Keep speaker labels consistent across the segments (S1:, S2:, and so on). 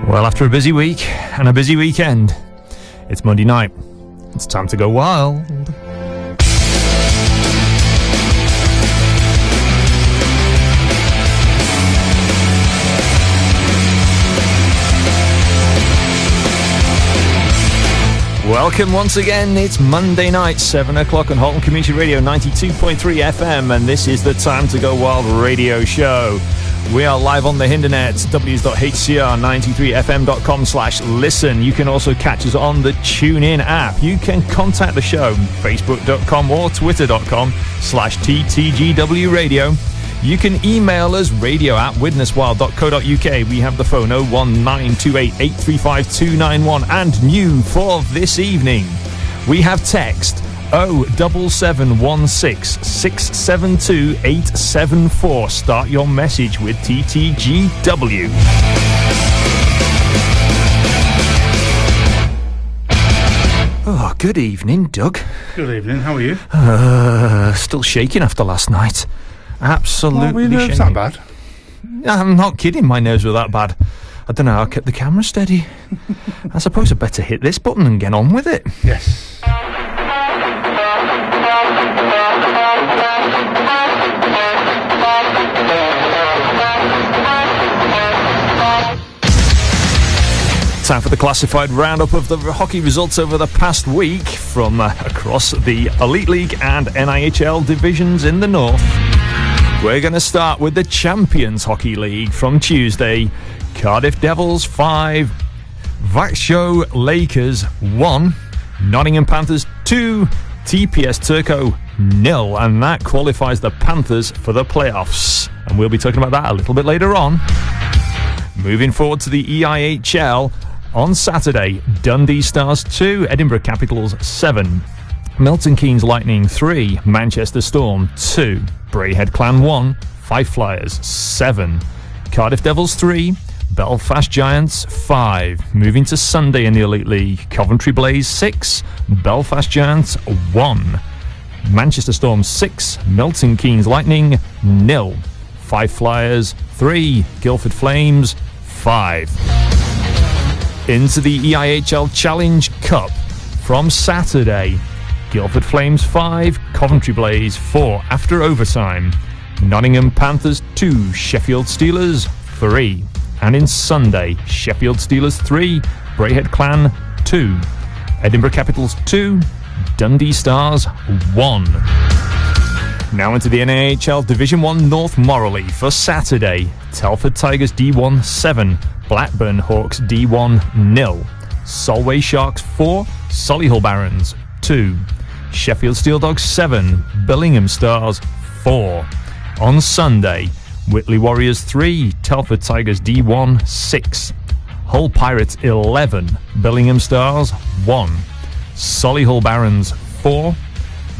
S1: Well, after a busy week and a busy weekend, it's Monday night. It's time to go wild. Welcome once again. It's Monday night, 7 o'clock on Halton Community Radio 92.3 FM, and this is the Time to Go Wild radio show. We are live on the internet, www.hcr93fm.com/listen. You can also catch us on the TuneIn app. You can contact the show, facebook.com or twitter.com/ttgw radio. You can email us, radio@widneswild.co.uk. We have the phone 01928835291. And new for this evening, we have text 07716 672 874. Start your message with TTGW. Oh, good evening, Doug.
S2: Good evening, how are you?
S1: Still shaking after last night. Absolutely.
S2: Were your nerves that bad?
S1: I'm not kidding, my nerves were that bad. I don't know how I kept the camera steady. I suppose I'd better hit this button and get on with it.
S2: Yes.
S1: Time for the classified roundup of the hockey results over the past week from across the Elite League and NIHL divisions in the north. We're going to start with the Champions Hockey League from Tuesday. Cardiff Devils 5, Vaxio Lakers 1, Nottingham Panthers 2, TPS Turco 0, and that qualifies the Panthers for the playoffs. And we'll be talking about that a little bit later on. Moving forward to the EIHL, on Saturday, Dundee Stars 2, Edinburgh Capitals 7, Milton Keynes Lightning 3, Manchester Storm 2, Braehead Clan 1, Fife Flyers 7, Cardiff Devils 3, Belfast Giants 5. Moving to Sunday in the Elite League, Coventry Blaze 6, Belfast Giants 1, Manchester Storm 6, Milton Keynes Lightning 0, Fife Flyers 3, Guildford Flames 5. Into the EIHL Challenge Cup from Saturday, Guildford Flames 5, Coventry Blaze 4 after overtime, Nottingham Panthers 2, Sheffield Steelers 3, and in Sunday, Sheffield Steelers 3, Braehead Clan 2, Edinburgh Capitals 2, Dundee Stars 1. Now into the NAHL Division 1 North Morley for Saturday, Telford Tigers D1 7, Blackburn Hawks D1 0, Solway Sharks 4, Solihull Barons 2, Sheffield Steel Dogs 7, Billingham Stars 4. On Sunday, Whitley Warriors 3, Telford Tigers D1 6, Hull Pirates 11, Billingham Stars 1, Solihull Barons 4,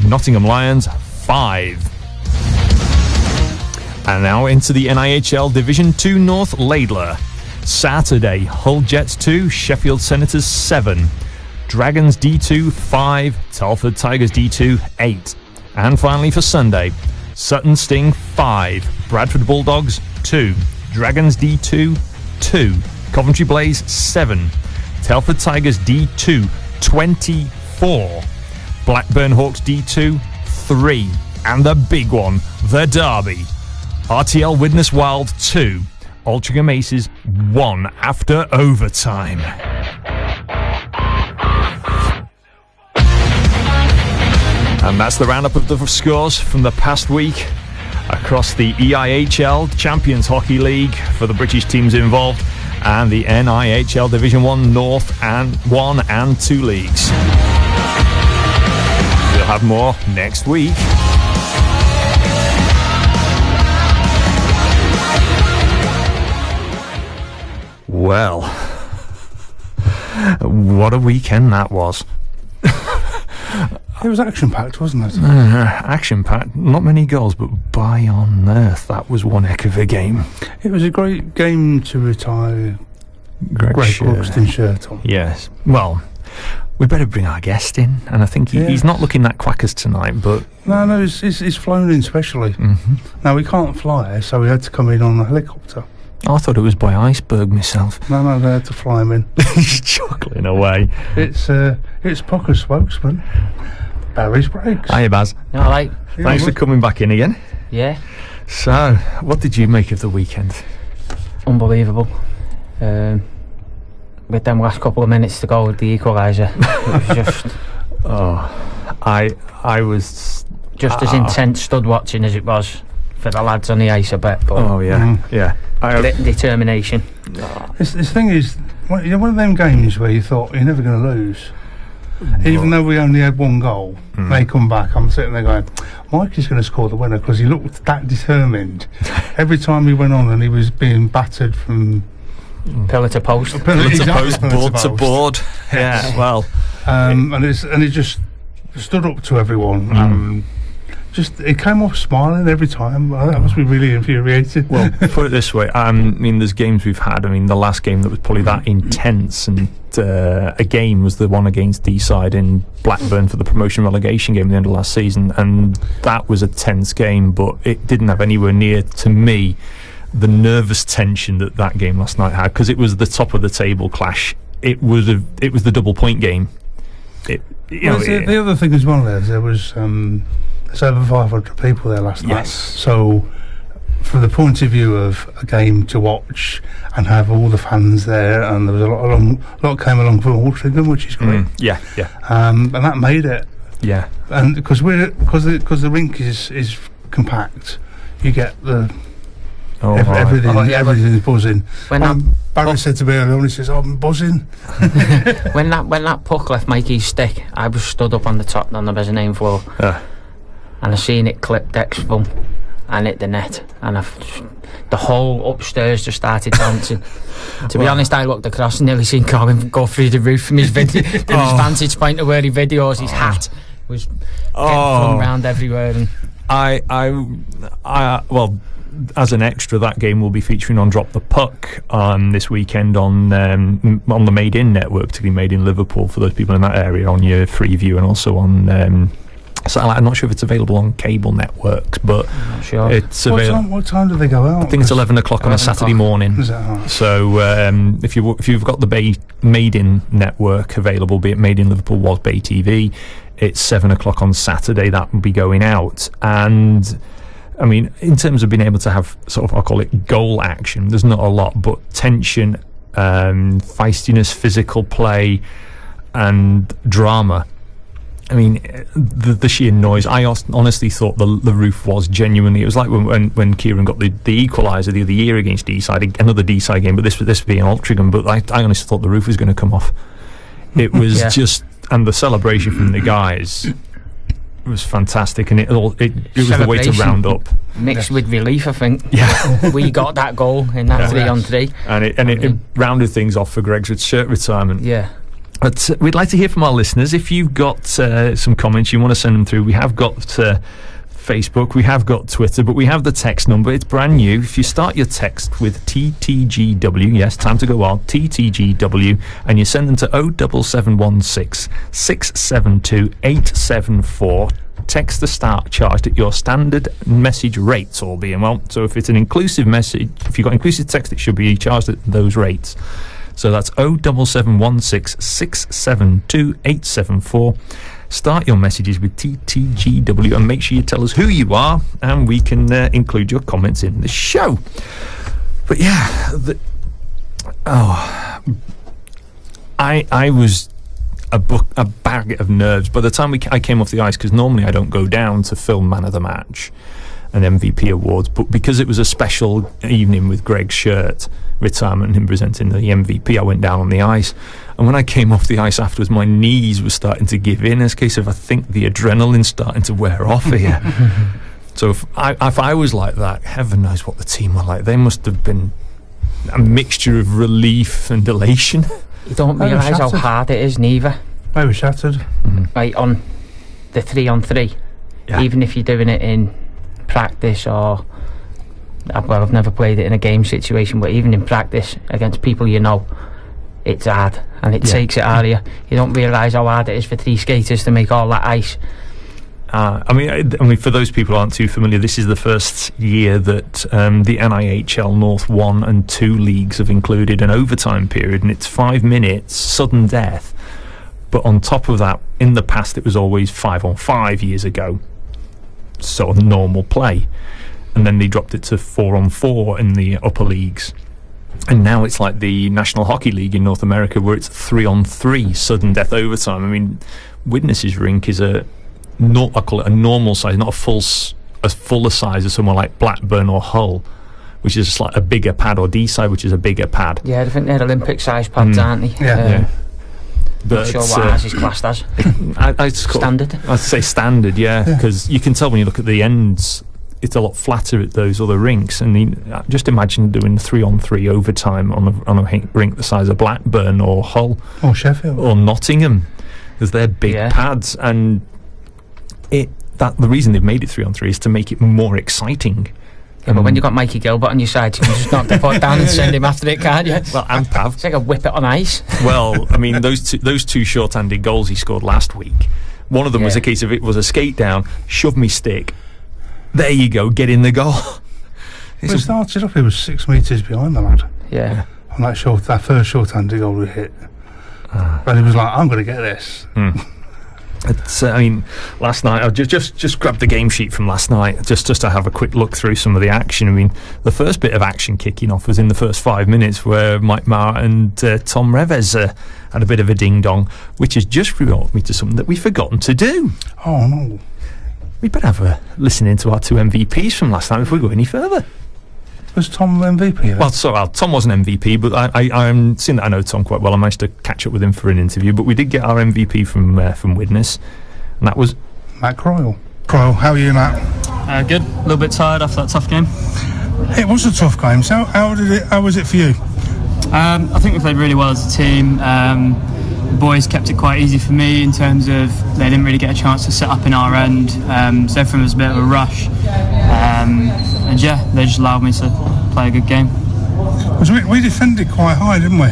S1: Nottingham Lions 5. And now into the NIHL Division 2 North Laidler. Saturday, Hull Jets 2, Sheffield Senators 7, Dragons D2 5, Telford Tigers D2 8. And finally for Sunday, Sutton Sting 5, Bradford Bulldogs 2, Dragons D2 2, Coventry Blaze 7, Telford Tigers D2 24, Blackburn Hawks D2 3, and the big one, the derby, RTL Widnes Wild 2, Altrincham Aces 1 after overtime. And that's the roundup of the scores from the past week across the EIHL Champions Hockey League for the British teams involved and the NIHL Division 1 North and 1 and 2 leagues. We'll have more next week. Well, what a weekend that was.
S2: It was action-packed, wasn't it?
S1: Action-packed. Not many goals, but by on earth, that was one heck of a game.
S2: It was a great game to retire Greg Sherton.
S1: Yes. Well, we better bring our guest in, and I think he's not looking that quackers tonight, but...
S2: No, he's flown in specially. Mm-hmm. Now, we can't fly, so we had to come in on a helicopter.
S1: I thought it was by Iceberg myself.
S2: No, they had to fly him in.
S1: He's chuckling away.
S2: It's Pocker spokesman, Barry Sprakes.
S3: Hiya, Baz.
S4: All right.
S1: Thanks for coming back in again.
S4: Yeah.
S1: So, what did you make of the weekend?
S4: Unbelievable. With them last couple of minutes to go with the equaliser, it was just...
S1: I was...
S4: Just as intense stud watching as it was for the lads on the ice, I bet. But
S1: yeah.
S4: Determination.
S2: This thing is, one of them games where you thought you're never going to lose. Even though we only had one goal, they come back. I'm sitting there going, Mike is going to score the winner, because he looked that determined. Every time he went on and he was being battered from
S4: pillar to post,
S1: board to board. Yeah, well,
S2: and it just stood up to everyone. It came off smiling every time. That must be really infuriating.
S1: Well, put it this way, I mean, there's games we've had. I mean, the last game that was probably that intense and a game was the one against Deeside in Blackburn for the promotion relegation game at the end of last season, and that was a tense game, but it didn't have anywhere near, to me, the nervous tension that game last night had, because it was the top of the table clash. It was the double point game.
S2: The other thing as well, there was there's over 500 people there last night. So, from the point of view of a game to watch and have all the fans there, and there was a lot came along from Altrincham, which is great.
S1: Yeah.
S2: And that made it.
S1: Yeah.
S2: And because the rink is compact, you get the everything's buzzing. When Barry said to me earlier on, he says, "I'm buzzing."
S4: when that puck left Mikey's stick, I was stood up on the top on the mezzanine floor. And I seen it clip Dexful and hit the net, and the whole upstairs just started dancing. To be honest, I looked across and nearly seen Colin go through the roof from his his vantage point of where he videos. His hat was getting flung around everywhere. And
S1: well, as an extra, that game will be featuring on Drop the Puck this weekend on the Made In network, particularly Made in Liverpool for those people in that area, on your Freeview, and also on satellite. I'm not sure if it's available on cable networks, but
S4: I'm not sure.
S1: It's available.
S2: What time do they go out?
S1: I think it's 11 o'clock on a Saturday morning.
S2: Is that right?
S1: So if you've got the Made In network available, be it Made in Liverpool was Bay TV, it's 7 o'clock on Saturday that will be going out. And I mean, in terms of being able to have sort of, I'll call it goal action, there's not a lot, but tension, feistiness, physical play, and drama. I mean, the sheer noise. I honestly thought the roof was genuinely. It was like when Kieran got the equaliser the other year against Deeside, another Deeside game, but this being Altrincham. But I honestly thought the roof was going to come off. It was just, and the celebration from the guys was fantastic, and it was the way to round up,
S4: mixed with relief. I think.
S1: Yeah,
S4: we got that goal in that 3-on-3,
S1: and it rounded things off for Greg's shirt retirement.
S4: Yeah.
S1: But we'd like to hear from our listeners. If you've got some comments, you want to send them through. We have got Facebook, we have got Twitter, but we have the text number. It's brand new. If you start your text with TTGW, yes, time to go on, TTGW, and you send them to 07716 672 874. Text the start charged at your standard message rates, all being well. So if it's an inclusive message, if you've got inclusive text, it should be charged at those rates. So that's 07716 672 874. Start your messages with TTGW and make sure you tell us who you are, and we can include your comments in the show. But yeah, I was a bag of nerves by the time I came off the ice, because normally I don't go down to film Man of the Match and MVP awards, but because it was a special evening with Greg's shirt retirement and him presenting the MVP, I went down on the ice, and when I came off the ice afterwards, my knees were starting to give in, as a case of I think the adrenaline's starting to wear off here. So if I was like that, heaven knows what the team were like. They must have been a mixture of relief and elation.
S4: You don't realise how hard it is, neither.
S2: I was shattered.
S4: Right, on the 3-on-3, even if you're doing it in practice, or I've never played it in a game situation, but even in practice against people you know, it's hard, and it takes it out of you. You don't realise how hard it is for three skaters to make all that ice
S1: I mean, for those people who aren't too familiar, this is the first year that the NIHL North 1 and 2 leagues have included an overtime period, and it's 5 minutes, sudden death. But on top of that, in the past, it was always 5-on-5 years ago, sort of normal play. And then they dropped it to 4-on-4 in the upper leagues. And now it's like the National Hockey League in North America, where it's 3-on-3 sudden death overtime. I mean, Widnes's rink is I call it a normal size, not a fuller size as somewhere like Blackburn or Hull, which is just like a bigger pad, or D-side, which is a bigger pad.
S4: Yeah, I think they're Olympic-sized pads, aren't they?
S2: Yeah.
S4: Not sure what ours is classed as. Standard?
S1: I'd say standard, yeah, because you can tell when you look at the ends, it's a lot flatter at those other rinks. And just imagine doing 3-on-3 overtime on a rink the size of Blackburn or Hull.
S2: Or Sheffield.
S1: Or Nottingham, because they're big pads. And the reason they've made it 3-on-3 is to make it more exciting.
S4: Yeah, but when you've got Mikey Gilbert on your side, you can just knock the puck down and send him after it, can't you?
S1: Well, and Pav.
S4: It's like a whip it on ice.
S1: Well, I mean, those two short-handed goals he scored last week, one of them was a case of it was a skate down, shove me stick, there you go, get in the goal.
S2: Well, it started off, he was 6 metres behind the lad.
S4: Yeah.
S2: On that first short-handed goal we hit. And he was like, I'm going to get this.
S1: It's, I mean, last night I just grabbed the game sheet from last night just to have a quick look through some of the action. I mean, the first bit of action kicking off was in the first 5 minutes, where Mike Marr and Tom Reves had a bit of a ding dong, which has just brought me to something that we've forgotten to do.
S2: Oh no!
S1: We better have a listen into our 2 MVPs from last night before we go any further.
S2: Was Tom MVP then?
S1: Well, Tom wasn't MVP, but I'm seeing that I know Tom quite well. I managed to catch up with him for an interview, but we did get our MVP from Widnes, and that was
S2: Matt Croyle. Croyle, how are you, Matt?
S3: Good. A little bit tired after that tough game.
S2: It was a tough game. So how was it for you?
S3: I think we played really well as a team. The boys kept it quite easy for me in terms of they didn't really get a chance to set up in our end, so everything was a bit of a rush. And yeah, they just allowed me to play a good game.
S2: We defended quite high, didn't we?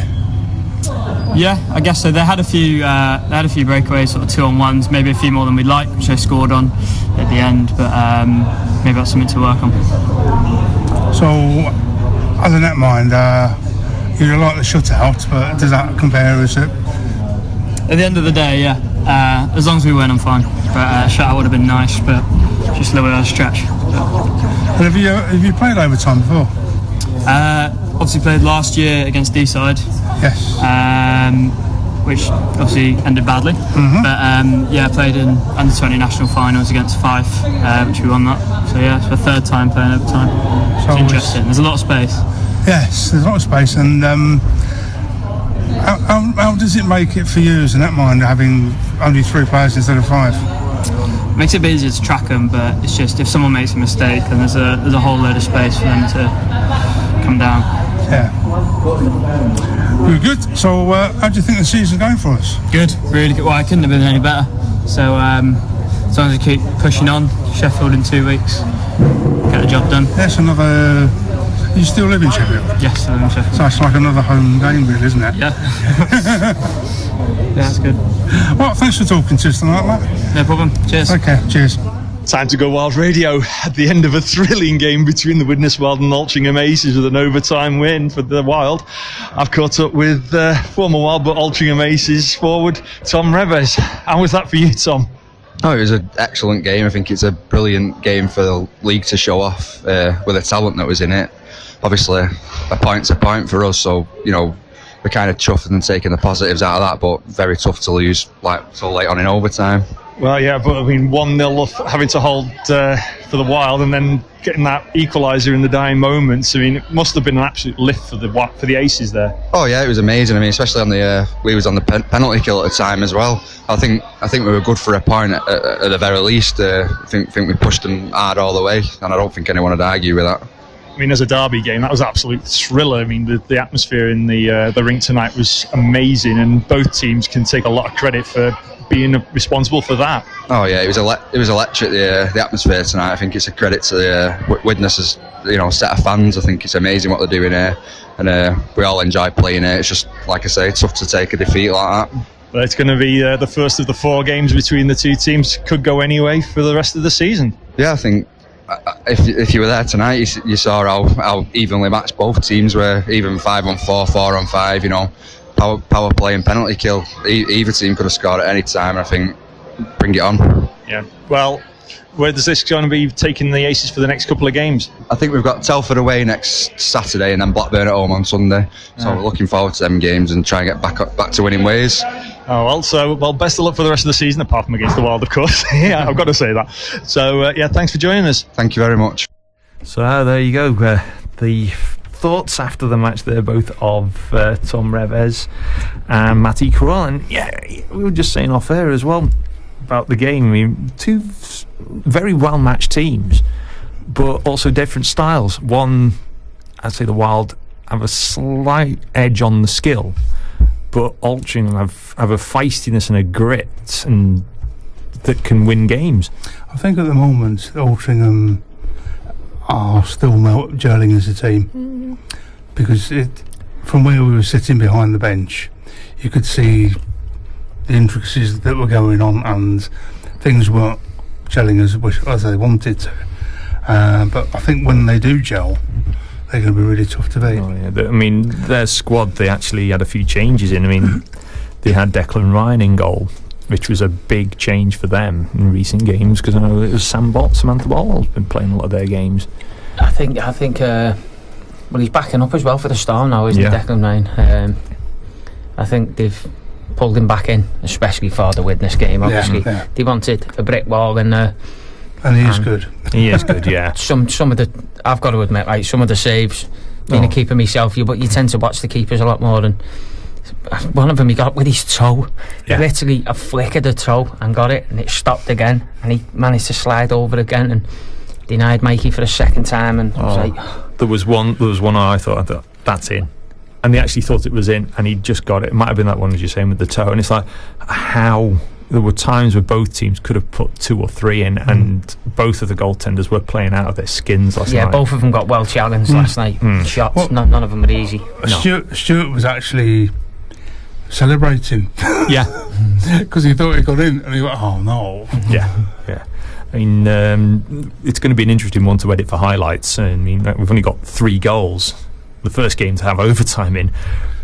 S3: Yeah, I guess so. They had a few breakaways, sort of 2-on-1s, maybe a few more than we'd like, which they scored on at the end. But maybe that's something to work on.
S2: So, as a netminder, you like the shutout, but does that compare with it?
S3: At the end of the day, yeah. As long as we win, I'm fine. But shutout would have been nice, but just a little bit out of stretch.
S2: But have you played overtime before?
S3: Obviously played last year against D-side.
S2: Yes.
S3: Which obviously ended badly. But yeah, I played in under-20 national finals against Fife, which we won that. So yeah, it's the 3rd time playing overtime. So it's interesting. There's a lot of space.
S2: Yes, there's a lot of space. And how does it make it for you as a netminder having only 3 players instead of 5?
S3: Makes it a bit easier to track them, but it's just if someone makes a mistake, then there's a whole load of space for them to come down.
S2: Yeah. We're good. So how do you think the season's going for us?
S3: Good, really good. Well, I couldn't have been any better. So as long as we keep pushing on, Sheffield in 2 weeks, get the job done.
S2: That's another. You still live in Sheffield?
S3: Yes, I live in Sheffield.
S2: So it's like another home game, really, isn't it?
S3: Yeah. Yeah, that's good.
S2: Well, thanks for talking to us tonight, Matt.
S3: No problem. Cheers.
S2: Okay, cheers.
S5: Time to go Wild Radio at the end of a thrilling game between the Widnes Wild and Altrincham Aces with an overtime win for the Wild. I've caught up with former Wild but Altrincham Aces forward Tom Reves. How was that for you, Tom?
S6: Oh, it was an excellent game. I think it's a brilliant game for the league to show off with the talent that was in it. Obviously, a point's a point for us, so, you know, we're kind of chuffed and taking the positives out of that, but very tough to lose so late on in overtime.
S5: Well, yeah, but I mean, 1-0 having to hold for the Wild and then getting that equaliser in the dying moments. I mean, it must have been an absolute lift for the Aces there.
S6: Oh yeah, it was amazing. I mean, especially on we was on the penalty kill at the time as well. I think we were good for a point at the very least. I think we pushed them hard all the way, and I don't think anyone would argue with that.
S5: I mean, as a derby game, that was an absolute thriller. I mean, the atmosphere in the rink tonight was amazing, and both teams can take a lot of credit for being responsible for that.
S6: Oh yeah, it was electric. The atmosphere tonight. I think it's a credit to the Widnes's set of fans. I think it's amazing what they're doing here, and we all enjoy playing it. It's just, like I say, tough to take a defeat like that.
S5: Well, it's going to be the first of the 4 games between the two teams. Could go anyway for the rest of the season.
S6: Yeah, I think if you were there tonight, you saw how evenly matched both teams were. Even 5-on-4, 4-on-5. You know, power play and penalty kill. Either team could have scored at any time. And I think bring it on.
S5: Yeah. Well, where does this going to be taking the Aces for the next couple of games?
S6: I think we've got Telford away next Saturday and then Blackburn at home on Sunday. So we're looking forward to them games and try and get back to winning ways.
S5: Well, best of luck for the rest of the season, apart from against the Wild, of course. Yeah, I've got to say that. So, thanks for joining us.
S6: Thank you very much.
S1: So, there you go. The thoughts after the match there, both of Tom Reves and Matty Crowell. And, we were just saying off air as well about the game. I mean, two very well-matched teams, but also different styles. One, I'd say the Wild have a slight edge on the skill, but Altrincham have a feistiness and a grit and that can win games.
S2: I think at the moment Altrincham are still gelling as a team, because from where we were sitting behind the bench, you could see the intricacies that were going on and things weren't gelling as they wanted to. But I think when they do gel, they're going to be really tough to beat.
S1: Oh, yeah. I mean, their squad, they actually had a few changes in. I mean, they had Declan Ryan in goal, which was a big change for them in recent games, because I know it was Samantha Ball's been playing a lot of their games.
S4: I think well, he's backing up as well for the Storm now, isn't he, Declan Ryan? I think they've pulled him back in, especially for the Widnes game. Obviously, they wanted a brick wall in there.
S2: And he is good.
S1: He is good, yeah.
S4: Some of the, I've got to admit, like some of the saves, being a keeper myself, but you tend to watch the keepers a lot more. And one of them he got with his toe, literally a flick of the toe, and got it, and it stopped again, and he managed to slide over again and denied Mikey for the second time. And I was like,
S1: there was one I thought that's in. And they actually thought it was in, and he just got it. It might have been that one, as you're saying, with the toe. And it's like, how there were times where both teams could have put 2 or 3 in, and both of the goaltenders were playing out of their skins last night.
S4: Yeah, both of them got well challenged last night. Shots, none of them were easy.
S2: Stuart was actually celebrating.
S1: Yeah.
S2: Because he thought he got in, and he went, oh no.
S1: Yeah. I mean, it's going to be an interesting one to edit for highlights. I mean, we've only got 3 goals. The first game to have overtime in,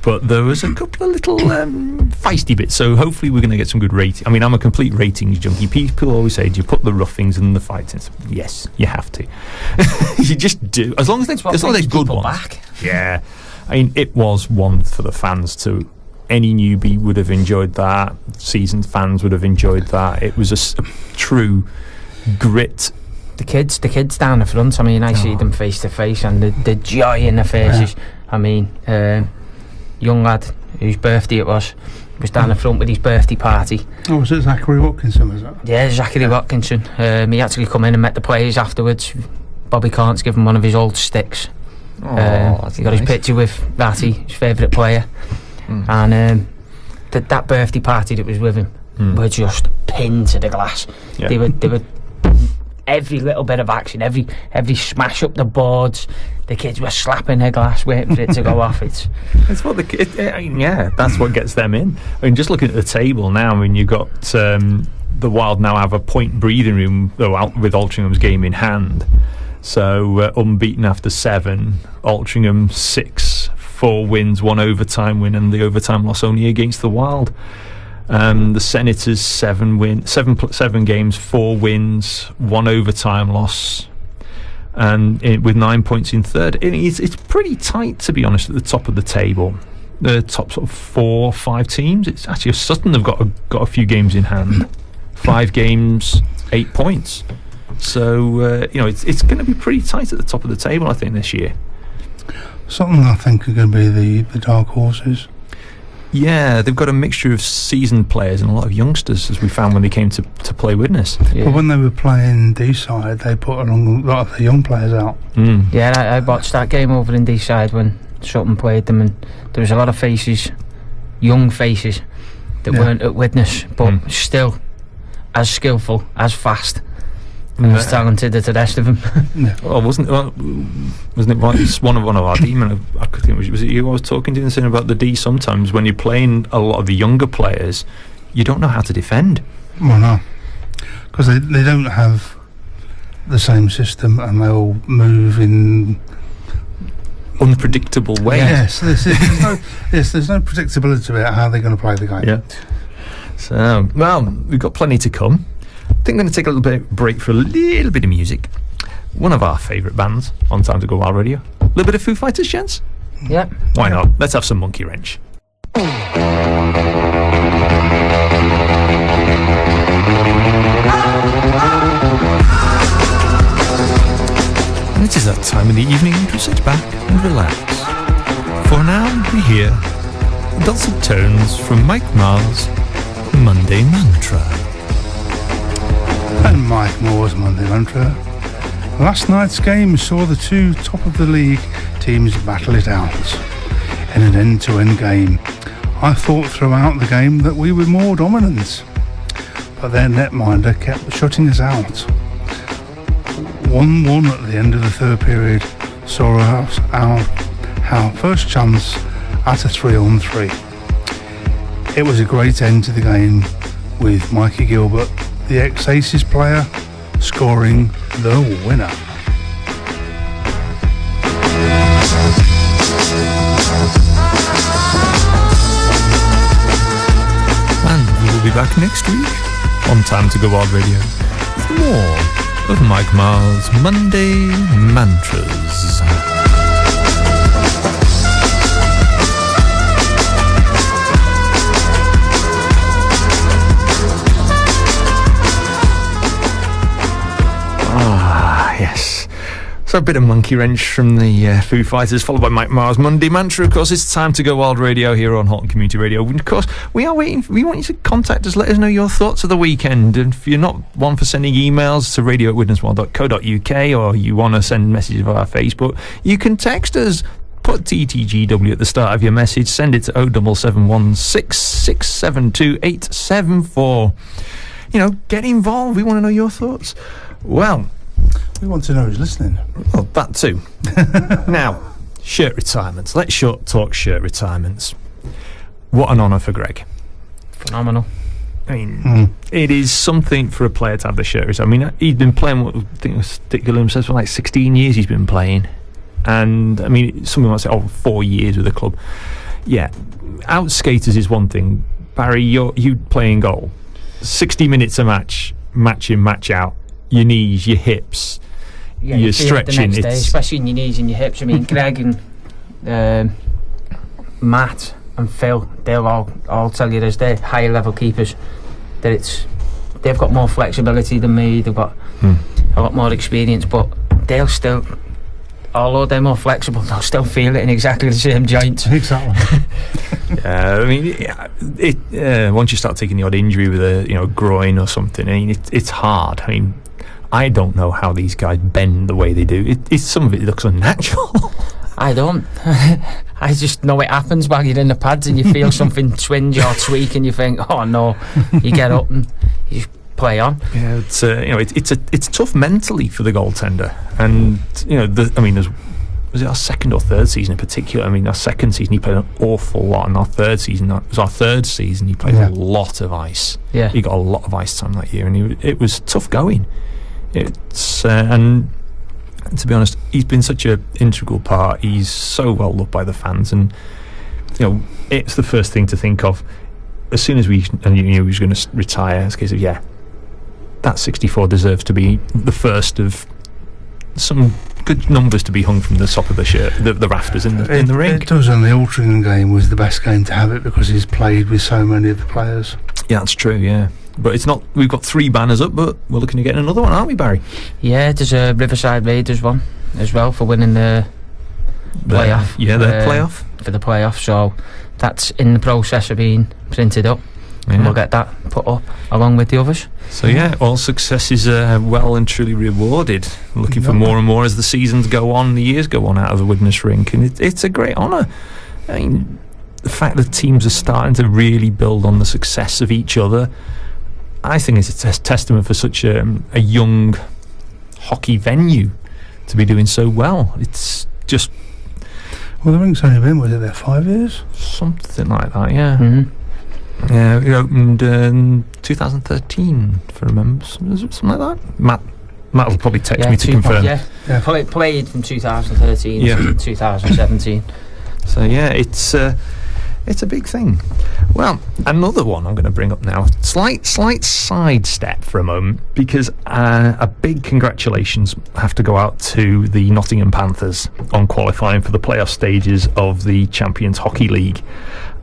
S1: but there was a couple of little feisty bits, so hopefully we're going to get some good rating. I mean, I'm a complete ratings junkie. People always say, do you put the roughings and the fights in? Yes, you have to. You just do, as long as they're good ones. Back. Yeah, I mean, it was one for the fans too. Any newbie would have enjoyed that. Seasoned fans would have enjoyed that. It was a true grit.
S4: The kids down the front, I mean, I see them face to face, and the joy in their faces. I mean, young lad whose birthday it was down the front with his birthday party.
S2: Oh, was it Zachary Watkinson, was that?
S4: Yeah, Zachary Watkinson. He actually come in and met the players afterwards. Bobby Carnt's given one of his old sticks. He got his picture with Ratty, his favourite player. And that birthday party that was with him were just pinned to the glass. They were every little bit of action, every smash up the boards, the kids were slapping their glass waiting for it to go off. It's
S1: what that's what gets them in. I mean, just looking at the table now, I mean, you've got the Wild now have a point breathing room with Altringham's game in hand, so unbeaten after 7, Altrincham 6, 4 wins, 1 overtime win, and the overtime loss only against the Wild. The Senators 7 games, 4 wins, 1 overtime loss, and with 9 points in third. It's pretty tight, to be honest, at the top of the table. The top sort of 4 or 5 teams. It's actually Sutton have got a few games in hand, 5 games, 8 points. So it's going to be pretty tight at the top of the table, I think, this year.
S2: Sutton, I think, are going to be the dark horses.
S1: Yeah, they've got a mixture of seasoned players and a lot of youngsters, as we found when they came to play Widnes.
S2: Yeah. But when they were playing D-side, they put a lot of the young players out.
S4: Yeah, I watched that game over in D-side when Sutton played them, and there was a lot of faces, young faces, that weren't at Widnes, but still as skillful, as fast. As talented as the rest of them.
S1: Well, wasn't it one of our team? I could think was it you I was talking to and saying about the D? Sometimes when you're playing a lot of the younger players, you don't know how to defend.
S2: Well, no, because they don't have the same system, and they all move in
S1: unpredictable ways.
S2: Yes, there's no predictability about how they're going to play the game.
S1: Yeah. So, well, we've got plenty to come. I think I'm going to take a little bit break for a little bit of music. One of our favourite bands on Time to Go Wild Radio. A little bit of Foo Fighters, gents?
S4: Yep.
S1: Why not? Let's have some Monkey Wrench. And it is that time of the evening to sit back and relax. For now, we hear dulcet tones from Mike Mars' Monday Mantra.
S2: And Mike Moore's Monday Mantra. Last night's game saw the two top of the league teams battle it out in an end-to-end game. I thought throughout the game that we were more dominant, but their netminder kept shutting us out. 1-1 at the end of the third period saw us our first chance at a 3-on-3. It was a great end to the game with Mikey Gilbert, the ex-Aces player, scoring the winner.
S1: And we will be back next week on Time to Go Wild Radio with more of Mike Mars' Monday Mantras. Yes. So a bit of Monkey Wrench from the Foo Fighters, followed by Mike Mars' Monday Mantra. Of course, it's Time to Go Wild Radio here on Halton Community Radio. And of course, we want you to contact us, let us know your thoughts of the weekend. And if you're not one for sending emails to radio@widneswild.co.uk, or you want to send messages via Facebook, you can text us. Put TTGW at the start of your message, send it to 07716672874. You know, get involved. We want to know your thoughts. Well,
S2: we want to know who's listening.
S1: Well, that too. Now, shirt retirements. Let's talk shirt retirements. What an honour for Greg.
S4: Phenomenal.
S1: I mean, it is something for a player to have the shirt retirement. I mean, he's been playing, what I think Dick Gillum says, for like 16 years he's been playing. And, I mean, someone might say, 4 years with the club. Yeah, out skaters is one thing. Barry, you playing goal. 60 minutes a match in, match out. Your knees, your hips, you're stretching.
S4: The next day, especially in your knees and your hips. I mean, Greg and Matt and Phil, they'll all tell you as they're higher level keepers that they've got more flexibility than me. They've got a lot more experience, but they'll still, although they're more flexible, they'll still feel it in exactly the same joints.
S2: Exactly.
S1: I mean, once you start taking the odd injury with a groin or something, I mean, it's hard. I mean, I don't know how these guys bend the way they do. Some of it looks unnatural.
S4: I don't. I just know it happens while you're in the pads and you feel something twinge or tweak and you think, oh no. You get up and you just play on. Yeah,
S1: it's tough mentally for the goaltender. And was it our second or third season in particular? I mean, our second season he played an awful lot, and our third season, it was our third season, he played a lot of ice.
S4: Yeah,
S1: he got a lot of ice time that year, and it was tough going. It's and to be honest, he's been such an integral part. He's so well loved by the fans, and it's the first thing to think of as soon as you knew he was going to retire. It's a case of that 64 deserves to be the first of some good numbers to be hung from the top of the shirt, the rafters in the ring.
S2: It does, and the Altrincham game was the best game to have it because he's played with so many of the players.
S1: Yeah, that's true, yeah. But it's not, we've got 3 banners up, but we're looking to get another one, aren't we, Barry?
S4: Yeah, there's a Riverside Raiders one as well for winning the playoff.
S1: Their playoff.
S4: For the playoff, so that's in the process of being printed up. Yeah. And we'll get that put up along with the others.
S1: So all success is well and truly rewarded. We're looking for more and more as the seasons go on, the years go on out of the Widnes rink, and it's a great honour. I mean, the fact that teams are starting to really build on the success of each other, I think it's a testament for such a young hockey venue to be doing so well. It's just...
S2: Well, the rink's only been, was it there 5 years?
S1: Something like that, yeah.
S4: Mm-hmm.
S1: Yeah, it opened in 2013, if I remember. Something like that. Matt will probably text me to confirm.
S4: Yeah. Played from 2013 to 2017.
S1: So yeah, it's a big thing. Well, another one I'm going to bring up now. Slight sidestep for a moment, because a big congratulations have to go out to the Nottingham Panthers on qualifying for the playoff stages of the Champions Hockey League,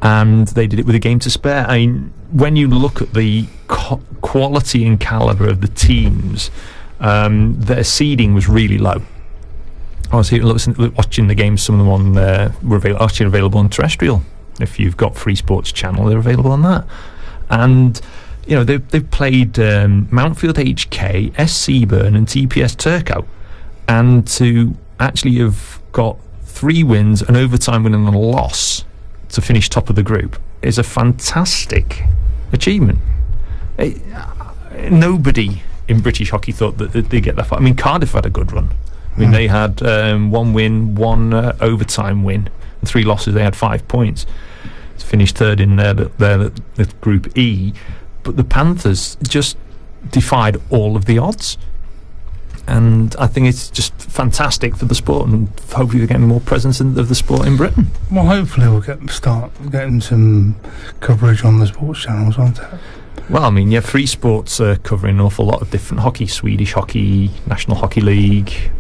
S1: and they did it with a game to spare. I mean, when you look at the quality and calibre of the teams, their seeding was really low. I was here watching the games. Some of them were actually available on terrestrial. If you've got Free Sports Channel, they're available on that. And you know, they've played Mountfield HK, SC Burn and TPS Turco, and to actually have got 3 wins, an overtime win and a loss to finish top of the group is a fantastic achievement. Nobody in British hockey thought that they'd get that far. I mean, Cardiff had a good run. I mean, they had 1 win, 1 overtime win, and 3 losses. They had 5 points to finish third in the Group E. But the Panthers just defied all of the odds, and I think it's just fantastic for the sport, and hopefully we're getting more presence of the sport in Britain.
S2: Well, hopefully we'll start getting some coverage on the sports channels, won't it?
S1: Well, I mean, yeah, Free Sports are covering an awful lot of different hockey, Swedish hockey, National Hockey League,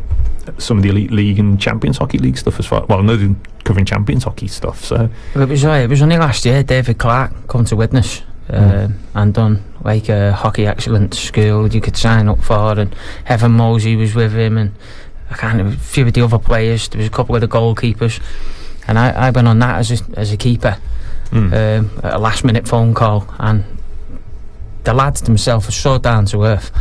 S1: some of the Elite League and Champions Hockey League stuff as well. Well, I know they're covering Champions Hockey stuff, so...
S4: Well, it was only last year David Clark come to Widnes and done like a hockey excellence school you could sign up for, and Evan Mosey was with him, and a few of the other players. There was a couple of the goalkeepers, and I went on that as a keeper at a last minute phone call, and the lads themselves are so down to earth.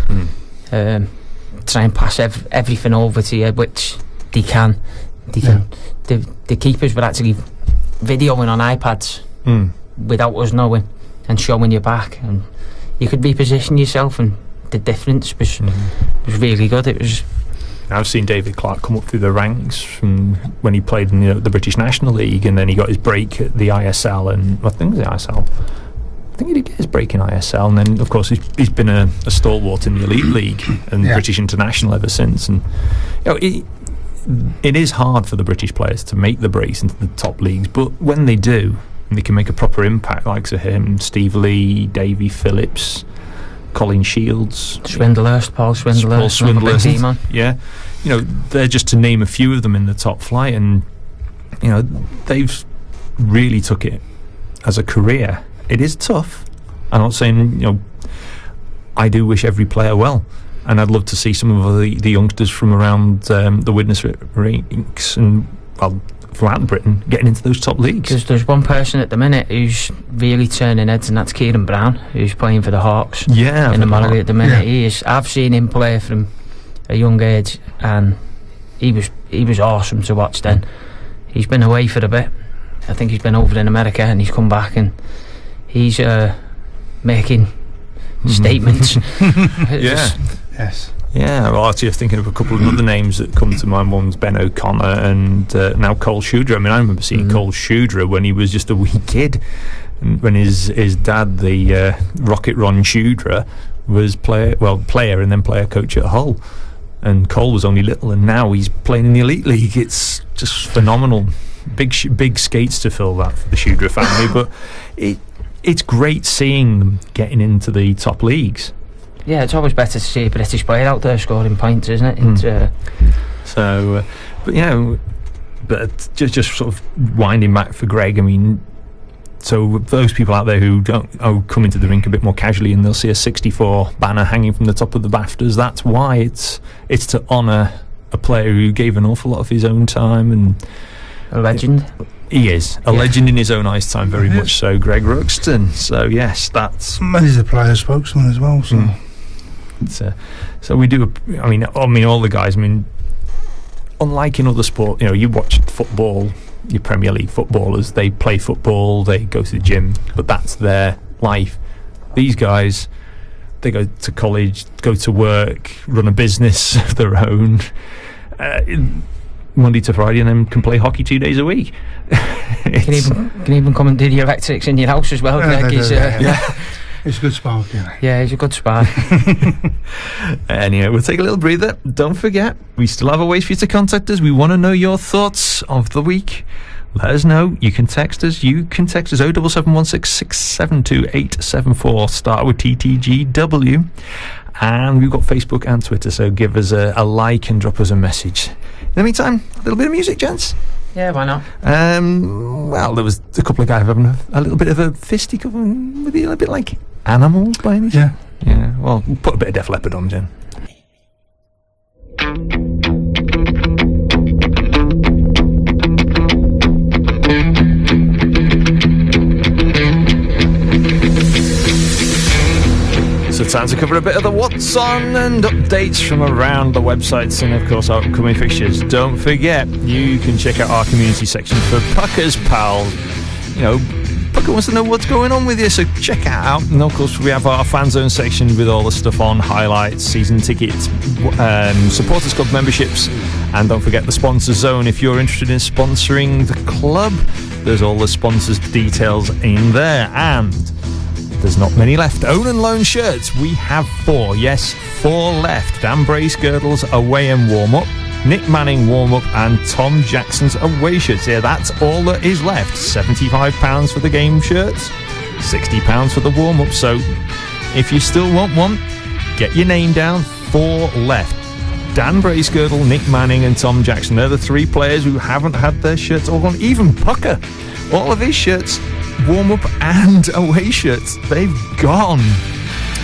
S4: Try and pass everything over to you, which they can. The keepers were actually videoing on iPads without us knowing, and showing you back, and you could reposition yourself, and the difference was really good. It was.
S1: I've seen David Clark come up through the ranks from when he played in the British National League, and then he got his break at the ISL, and I think it was the ISL. I think he did get his break in ISL, and then of course he's been a stalwart in the Elite League and British International ever since. And you know, it is hard for the British players to make the breaks into the top leagues, but when they do, and they can make a proper impact, like him, Steve Lee, Davy Phillips, Colin Shields,
S4: Paul Swindler,
S1: yeah, you know, they're just to name a few of them in the top flight, and you know, they've really took it as a career. It is tough. I'm not saying, you know, I do wish every player well, and I'd love to see some of the youngsters from around the Widnes rinks and throughout Britain getting into those top leagues.
S4: Because there's one person at the minute who's really turning heads, and that's Kieran Brown, who's playing for the Hawks.
S1: Yeah,
S4: in the Mallory at the minute. He is. I've seen him play from a young age, and he was awesome to watch. Then he's been away for a bit. I think he's been over in America, and he's come back, and he's making statements.
S2: Yes.
S1: Yeah, well, actually, I was thinking of a couple of other names that come to mind. One's Ben O'Connor, and now Cole Shudra. I mean, I remember seeing Cole Shudra when he was just a wee kid, and when his dad, the Rocket Ron Shudra, was player and then player coach at Hull, and Cole was only little, and now he's playing in the Elite League. It's just phenomenal. Big skates to fill that for the Shudra family, but it's great seeing them getting into the top leagues.
S4: Yeah, it's always better to see a British player out there scoring points, isn't it?
S1: But you know, but just sort of winding back for Greg. I mean, so those people out there who come into the rink a bit more casually, and they'll see a 64 banner hanging from the top of the BAFTAs. That's why it's to honour a player who gave an awful lot of his own time, and
S4: a legend.
S1: He is a legend in his own ice time, very much so, Greg Ruxton. So yes, that's.
S2: And he's a player spokesman as well.
S1: So we do. I mean, all the guys. I mean, unlike in other sports, you know, you watch football, your Premier League footballers. They play football, they go to the gym, but that's their life. These guys They go to college, go to work, run a business of their own, Monday to Friday, and then can play hockey 2 days a week.
S4: Can even come and do the electrics in your house as well.
S2: It's a good spark,
S4: Yeah, it's a good spark.
S1: Anyway, we'll take a little breather. Don't forget, we still have a way for you to contact us. We want to know your thoughts of the week. Let us know. You can text us. 07716672874. Start with TTGW. And we've got Facebook and Twitter, so give us a like and drop us a message. In the meantime, a little bit of music, gents.
S4: Yeah, why not?
S1: Well, there was a couple of guys having a little bit of a fisticuff, maybe a bit like Animals by any chance. Yeah. Well, put a bit of Def Leppard on, Jen. So time to cover a bit of the what's on and updates from around the websites and of course our upcoming fixtures. Don't forget, you can check out our community section for Pucker's pals. You know, Pucker wants to know what's going on with you, so check it out. And of course we have our fan zone section with all the stuff on, highlights, season tickets, supporters club memberships, and don't forget the sponsor zone. If you're interested in sponsoring the club, there's all the sponsors details in there. And there's not many left. Own and loan shirts, we have 4. Yes, 4 left. Dan Bracegirdle's away and warm-up, Nick Manning warm-up, and Tom Jackson's away shirts. Yeah, that's all that is left. £75 for the game shirts, £60 for the warm-up. So if you still want one, get your name down. 4 left. Dan Bracegirdle, Nick Manning and Tom Jackson. They're the 3 players who haven't had their shirts all gone. Even Pucker, all of his shirts, warm-up and away shirts, they've gone.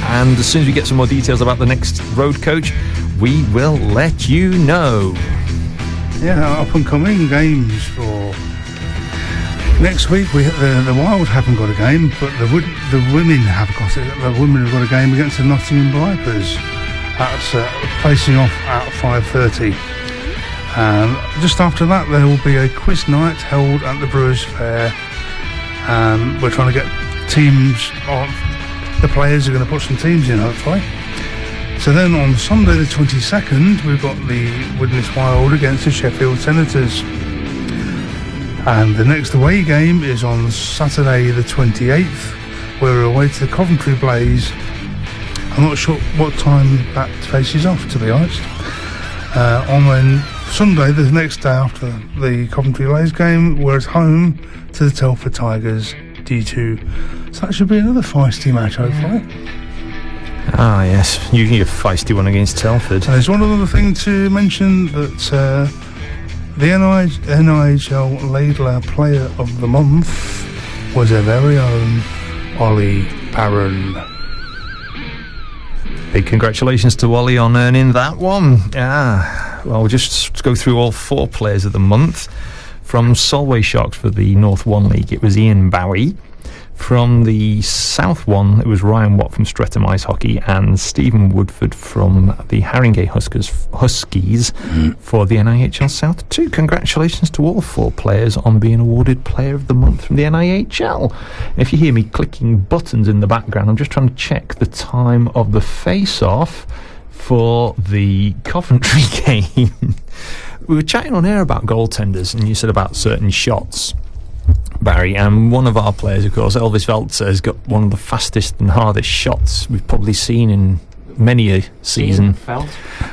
S1: And as soon as we get some more details about the next road coach, we will let you know.
S2: Yeah, up and coming games for next week. The Wild haven't got a game, but the women have got it. The women have got a game against the Nottingham Vipers. That's facing off at 5:30. Just after that, there will be a quiz night held at the Brewers Fair. We're trying to get teams of the players are going to put some teams in, hopefully. So then on Sunday the 22nd, we've got the Widnes Wild against the Sheffield Senators. And the next away game is on Saturday the 28th, where we're away to the Coventry Blaze. I'm not sure what time that faces off, to be honest. On then Sunday, the next day after the Coventry Blaze game, we're at home to the Telford Tigers D2. So that should be another feisty match, hopefully.
S1: Ah, yes. You can get a feisty one against Telford.
S2: There's one other thing to mention, that the NIHL Laidler Player of the Month was our very own Ollie Barron.
S1: Big congratulations to Ollie on earning that one. Well, we'll just go through all 4 players of the month. From Solway Sharks for the North 1 League, it was Ian Bowie. From the South 1, it was Ryan Watt from Streatham Ice Hockey and Stephen Woodford from the Haringey Huskies for the NIHL South 2. Congratulations to all 4 players on being awarded Player of the Month from the NIHL. If you hear me clicking buttons in the background, I'm just trying to check the time of the face-off for the Coventry game. We were chatting on air about goaltenders, and you said about certain shots, Barry, and one of our players, of course, Elvis Veltzer, has got one of the fastest and hardest shots we've probably seen in many a season.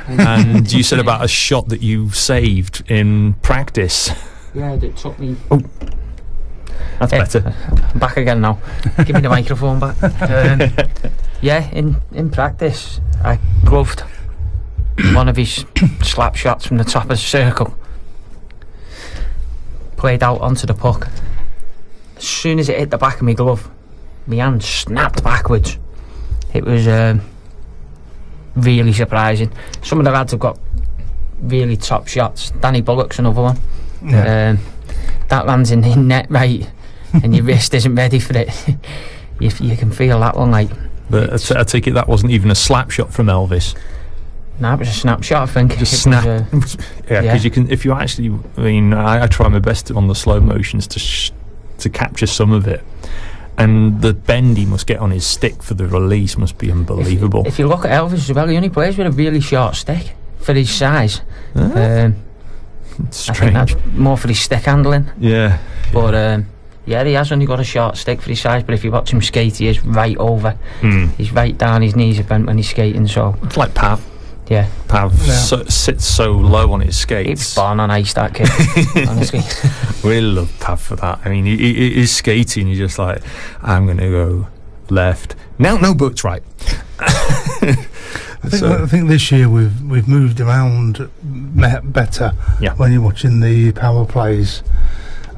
S1: And you said about a shot that you saved in practice.
S4: Yeah, it took me...
S1: Oh, that's better.
S4: I'm back again now. Give me the microphone back. Yeah, in practice, I gloved one of his slap shots from the top of the circle. Played out onto the puck. As soon as it hit the back of my glove, my hand snapped backwards. It was really surprising. Some of the lads have got really top shots. Danny Bullock's another one. Yeah. That lands in net right, and your wrist isn't ready for it. You can feel that one, like.
S1: But I take it that wasn't even a slap shot from Elvis.
S4: No, it was a snapshot, I think.
S1: Just snap. Yeah, because you can. If you actually, I try my best on the slow motions to capture some of it, And the bend he must get on his stick for the release must be unbelievable.
S4: If you look at Elvis as well, he only plays with a really short stick for his size.
S1: It's
S4: I
S1: strange.
S4: think that's more for his stick handling.
S1: Yeah.
S4: But he has only got a short stick for his size, but if you watch him skate, he is right over. He's right down, his knees are bent when he's skating, so...
S1: It's like Pav.
S4: Yeah.
S1: Pav sits so low on his skates.
S4: He's born on ice, that kid, honestly.
S1: We love Pav for that. I mean, he's skating, he's just like, I'm going to go left. Now, no buts, right.
S2: I think this year we've moved around better.
S1: Yeah.
S2: When you're watching the power plays,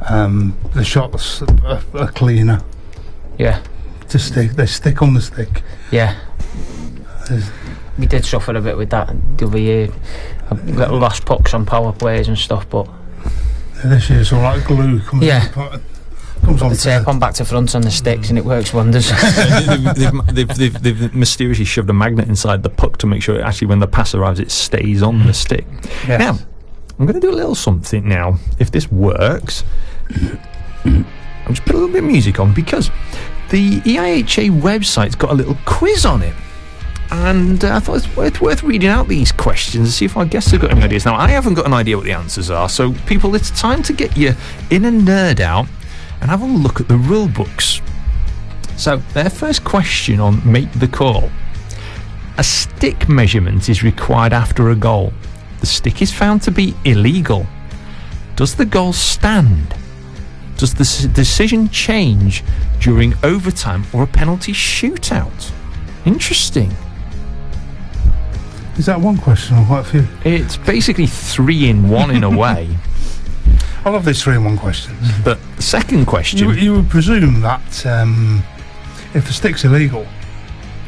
S2: the shots are cleaner.
S4: Yeah.
S2: They stick on the stick.
S4: Yeah. We did suffer a bit with that the other year. Little lost pucks on power plays and stuff, but
S2: this year it's all like glue. Comes on
S4: the tape on back to front on the sticks, and it works wonders.
S1: They've mysteriously shoved a magnet inside the puck to make sure actually when the pass arrives it stays on the stick.
S2: Yes.
S1: Now, I'm going to do a little something now. If this works, I'll just put a little bit of music on because the EIHA website's got a little quiz on it. And I thought it's worth reading out these questions and see if our guests have got any ideas. Now, I haven't got an idea what the answers are, so people, it's time to get your inner nerd out and have a look at the rule books. So, their first question on Make the Call. A stick measurement is required after a goal. The stick is found to be illegal. Does the goal stand? Does the decision change during overtime or a penalty shootout? Interesting.
S2: Is that one question or quite a few?
S1: It's basically 3 in 1 in a way.
S2: I love these 3-in-1 questions.
S1: But the second question...
S2: You would presume that if the stick's illegal...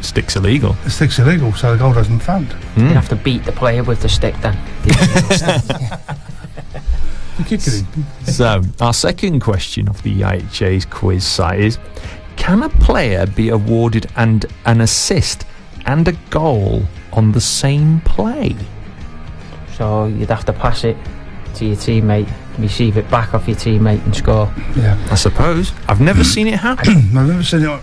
S1: Stick's illegal?
S2: The stick's illegal, so the goal doesn't stand.
S4: You have to beat the player with the stick then.
S1: So, our second question of the IHA's quiz site is, can a player be awarded an assist and a goal on the same play?
S4: So you'd have to pass it to your teammate, receive it back off your teammate and score.
S1: Yeah, I suppose. I've never seen it happen.
S2: I've never seen it.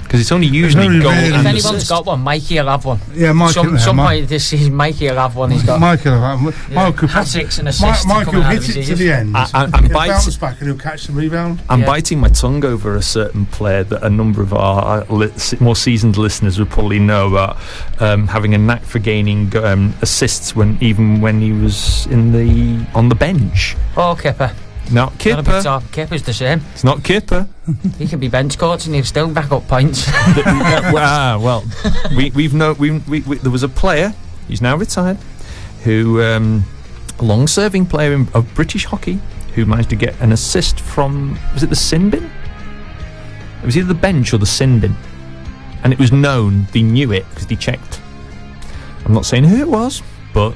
S1: Because it's only usually goal and
S4: if anyone's
S1: assist.
S4: got one, Mikey will have one.
S2: Yeah, Mikey.
S4: Some point this season, Mikey will have one. He's got
S2: Mikey will have one.
S4: Yeah. Hat-tricks and assists.
S2: Mikey will hit it to the end.
S1: I'm
S2: bounce back and he'll catch the rebound.
S1: I'm biting my tongue over a certain player that a number of our more seasoned listeners would probably know about, having a knack for gaining assists even when he was on the bench.
S4: Oh, Kipper.
S1: Not Kipper.
S4: Kipper's the same.
S1: It's not Kipper.
S4: He can be bench coach and he'll still back up points.
S1: Well, there was a player, he's now retired, who a long-serving player of British hockey who managed to get an assist from, was it the sin bin? It was either the bench or the sin bin, and it was known. They knew it because they checked. I'm not saying who it was, but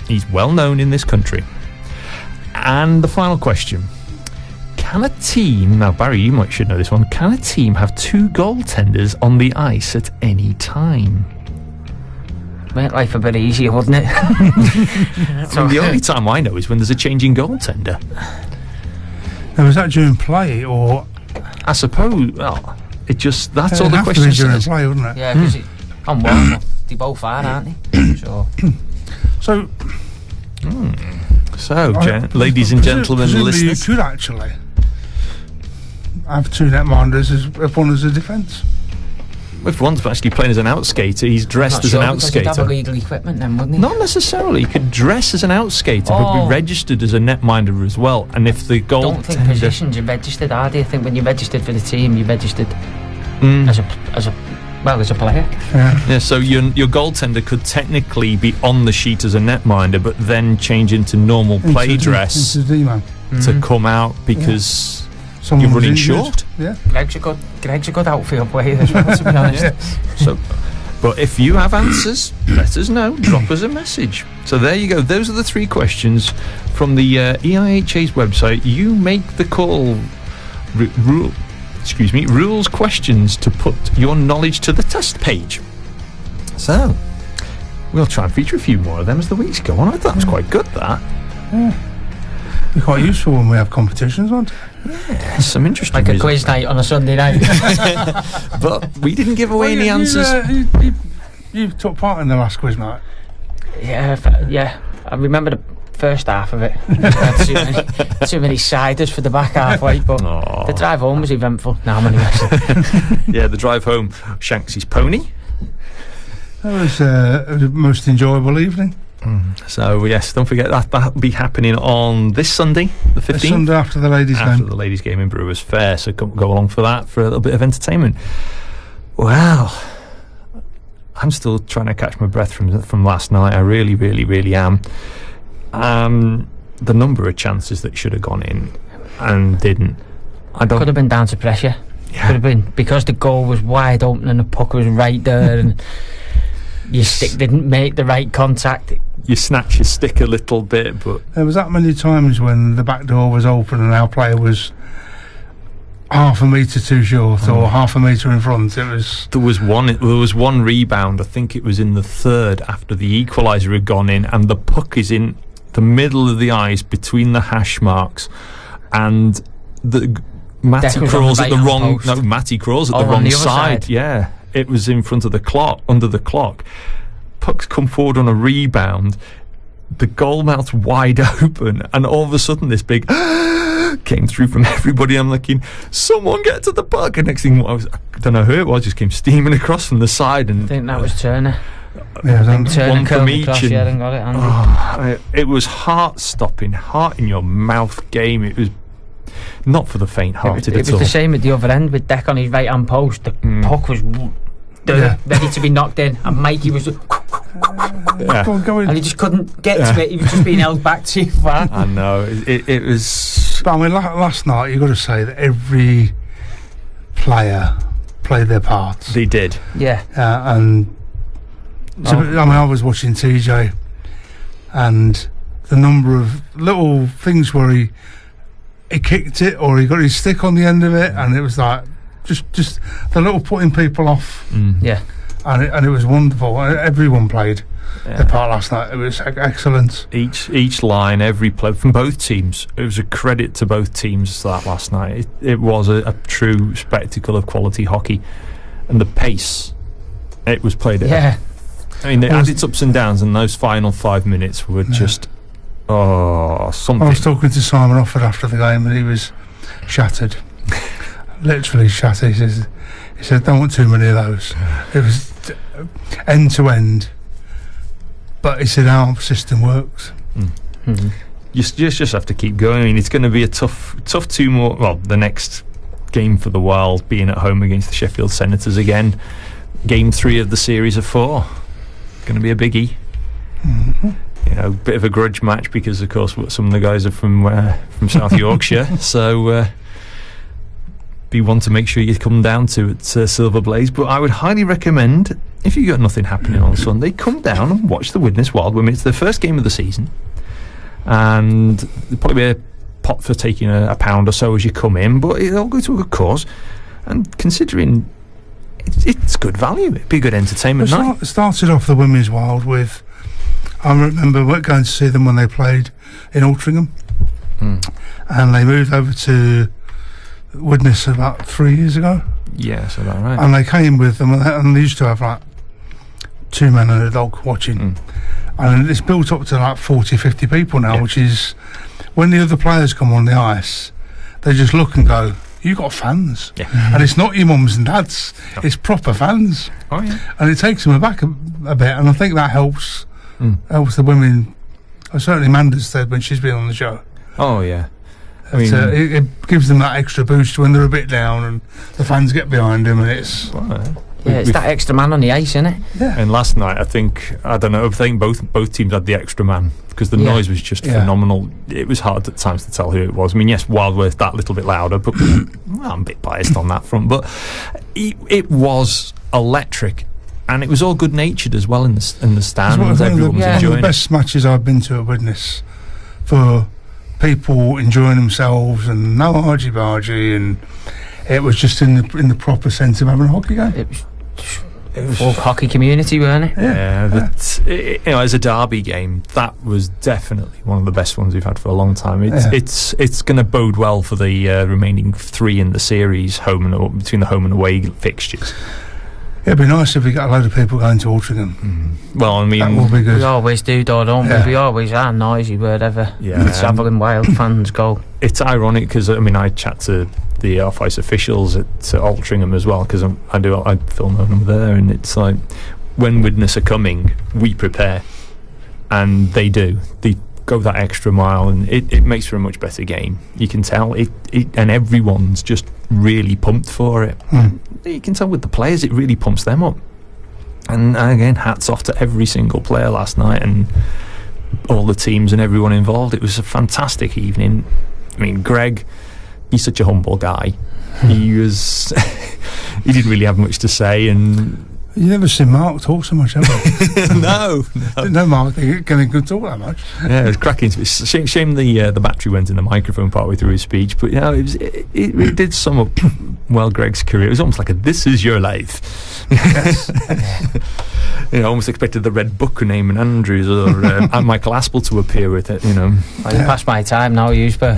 S1: he's well known in this country. And the final question. Can a team, now Barry, you should know this one, can a team have 2 goaltenders on the ice at any time?
S4: Make life a bit easier, wouldn't it?
S1: The only time I know is when there's a changing goaltender.
S2: Now, was that during play or?
S1: I suppose, well, that's all the question says.
S2: During play, wouldn't it?
S4: Yeah, because on warm-up, they both are, aren't they?
S1: So, ladies and gentlemen, listeners,
S2: you could actually have 2 netminders if one is a defence.
S1: If one's actually playing as an outskater, he's dressed as an outskater.
S4: He'd have illegal equipment then, wouldn't he?
S1: Not necessarily. He could dress as an outskater, but be registered as a netminder as well. And if the goal,
S4: don't think positions are registered, are they? I think when you're registered for the team, you're registered as a player.
S1: Yeah. So your goaltender could technically be on the sheet as a netminder, but then change into normal play dress to come out because you're running short.
S2: Yeah.
S4: Greg's a good outfield player as well, to be honest.
S1: So, but if you have answers, let us know. Drop us a message. So there you go. Those are the 3 questions from the EIHA's website. You make the call. Rules questions to put your knowledge to the test page. So, we'll try and feature a few more of them as the weeks go on. I thought that was quite good, that.
S2: They're quite useful when we have competitions, aren't they?
S1: Yeah, some interesting.
S4: Like a quiz night on a Sunday night.
S1: But we didn't give away any answers.
S2: You took part in the last quiz night.
S4: Yeah. I remember the first half of it. too many ciders for the back halfway, but the drive home was eventful. No, I'm only messing.
S1: Yeah, the drive home, Shanks's pony.
S2: It was a most enjoyable evening.
S1: So yes, don't forget that'll be happening on this Sunday, the 15th.
S2: This Sunday after the ladies' game.
S1: After the ladies' game in Brewers Fair, so go along for that for a little bit of entertainment. Well, I'm still trying to catch my breath from last night. I really, really, really am. The number of chances that should have gone in and didn't.
S4: Could have been down to pressure.
S1: Yeah.
S4: Could have been because the goal was wide open and the puck was right there, and your stick didn't make the right contact.
S1: You snatch your stick a little bit, but
S2: there was that many times when the back door was open and our player was half a metre too short or half a metre in front. There was one rebound, I think it was in the third, after the equaliser had gone in, and the puck is in the middle of the ice between the hash marks, and Matty crawls at the wrong post. No, Matty crawls at the wrong side. Yeah, it was in front of the clock, under the clock. Puck's come forward on a rebound, the goal mouth's wide open, and all of a sudden this big came through from everybody. I'm thinking, someone get to the puck, and next thing I don't know who it was, just came steaming across from the side. And
S4: I think that was Turner.
S2: Yeah,
S4: Turner
S1: one from each.
S4: And got it,
S1: it was heart-stopping, heart in your mouth game. It was not for the faint-hearted at all.
S4: It was the same at the other end with Deck on his right-hand post. The puck was ready to be knocked in, and Mikey was and he just couldn't get to it. He was just being held back too far.
S1: I know it was.
S2: But I mean, last night you've got to say that every player played their parts.
S1: They did.
S4: Yeah.
S2: And so, I mean, I was watching TJ, and the number of little things where he kicked it or he got his stick on the end of it, and it was like just the little putting people off.
S4: Yeah.
S2: And it was wonderful. Everyone played their part last night. It was excellent.
S1: Each line, every play from both teams. It was a credit to both teams that last night. It was a true spectacle of quality hockey, and the pace it was played at.
S4: Yeah.
S1: I mean, it had its ups and downs, and those final 5 minutes were just something.
S2: I was talking to Simon Offord after the game, and he was shattered, literally shattered. He said, "Don't want too many of those." It was end to end, but he said our system works.
S1: You just have to keep going. I mean, it's going to be a tough 2 more. Well, the next game for the Wild being at home against the Sheffield Senators again. Game 3 of the series of 4. Going to be a biggie. You know, bit of a grudge match because, of course, some of the guys are from South Yorkshire, so be one to make sure you come down to at Silver Blaze. But I would highly recommend, if you got nothing happening on Sunday, come down and watch the Widnes Wild Women. It's their first game of the season, and there'll probably be a pot for taking a pound or so as you come in, but it'll go to a good cause. And considering it's good value, it'd be a good entertainment night.
S2: It started off the Women's Wild with, I remember going to see them when they played in Altrincham, and they moved over to Widnes about 3 years ago.
S1: Yeah, that's about right.
S2: And they came with them, and they used to have like 2 men and a dog watching, and it's built up to like 40-50 people now, which is, when the other players come on the ice, they just look and go, "You got fans," and it's not your mums and dads; it's proper fans.
S1: Oh yeah,
S2: and it takes them aback a bit, and I think that helps the women. Certainly, Amanda's said when she's been on the show.
S1: Oh yeah. I mean,
S2: it gives them that extra boost when they're a bit down and the fans get behind them, and it's
S4: it's that extra man on the ice, isn't it?
S2: Yeah.
S1: And last night, I think both teams had the extra man because the noise was just phenomenal. It was hard at times to tell who it was. I mean, yes, Wild were that little bit louder, but I'm a bit biased on that front. But it was electric, and it was all good natured as well in the stands. Everyone was enjoying
S2: one of the best matches I've been to at Widnes for people enjoying themselves and no argy-bargy, and it was just in the proper sense of having a hockey game.
S4: full hockey community, weren't it?
S1: But as a derby game, that was definitely one of the best ones we've had for a long time. It's going to bode well for the remaining 3 in the series, between the home and away fixtures.
S2: It'd be nice if we got a load of people going to Altrincham.
S1: Well, I mean,
S2: that will be good.
S4: We always do, don't we? We always are noisy wherever travelling wild fans go.
S1: It's ironic because I chat to the off-ice officials at Altrincham as well, because I film them there, and it's like when Widnes are coming, we prepare, and they do. They go that extra mile, and it makes for a much better game. You can tell and everyone's just really pumped for it. You can tell with the players, it really pumps them up. And again, hats off to every single player last night and all the teams and everyone involved. It was a fantastic evening. I mean, Greg, he's such a humble guy. He didn't really have much to say, and
S2: you never seen Mark talk so much, have you?
S1: No.
S2: No, Mark can talk that much.
S1: Yeah, it was cracking. Shame the battery went in the microphone partway through his speech, but it did sum up well Greg's career. It was almost like this is your life.
S2: Yes.
S1: Almost expected the Red Book name and Andrews or Michael Aspel to appear with it.
S4: Well, you past my time now, Usper.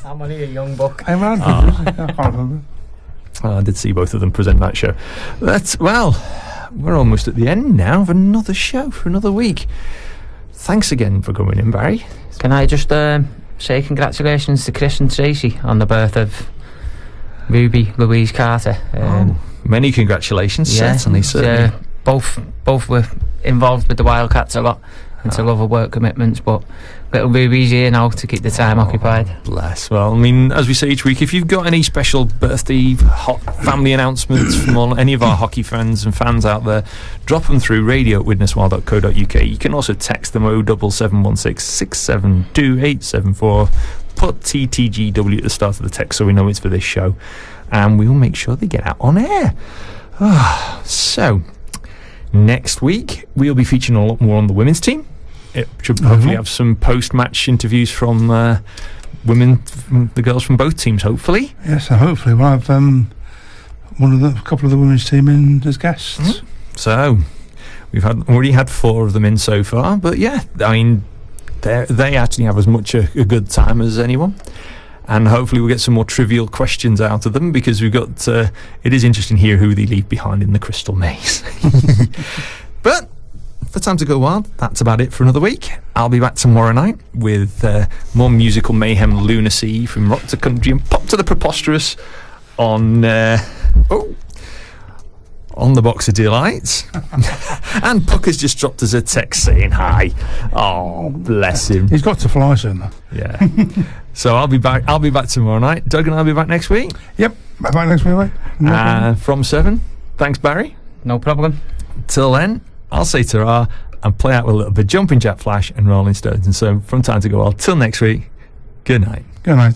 S4: I'm only a young buck.
S2: I can't remember.
S1: I did see both of them present that show. We're almost at the end now of another show for another week. Thanks again for coming in, Barry.
S4: Can I just say congratulations to Chris and Tracy on the birth of Ruby Louise Carter.
S1: Many congratulations, certainly.
S4: Both were involved with the Wildcats a lot until other work commitments, but little Ruby's here now to keep the time occupied.
S1: Bless. Well, as we say each week, if you've got any special birthday family announcements from any of our hockey friends and fans out there, drop them through radio@widneswild.co.uk. You can also text them 07716 672 874. Put TTGW at the start of the text so we know it's for this show, and we'll make sure they get out on air. So next week we'll be featuring a lot more on the women's team. It should hopefully have some post-match interviews from the girls from both teams, hopefully.
S2: Yes, so hopefully we'll have a couple of the women's team in as guests.
S1: So we've already had 4 of them in so far, but they actually have as much a good time as anyone. And hopefully we'll get some more trivial questions out of them, because we've got it is interesting to hear who they leave behind in the Crystal Maze. But for Time to Go Wild, that's about it for another week. I'll be back tomorrow night with more musical mayhem lunacy, from rock to country and pop to the preposterous on the Box of Delights. And Puck has just dropped us a text saying hi. Oh, bless him.
S2: He's got to fly soon, though.
S1: Yeah. So I'll be back tomorrow night. Doug and I'll be back next week.
S2: Yep, back next week, mate.
S1: From 7. Thanks, Barry.
S4: No problem.
S1: Till then, I'll say ta-ra and play out with a little bit of Jumping Jack Flash and Rolling Stones. And so from Time to Go Wild, till next week, good night.
S2: Good night.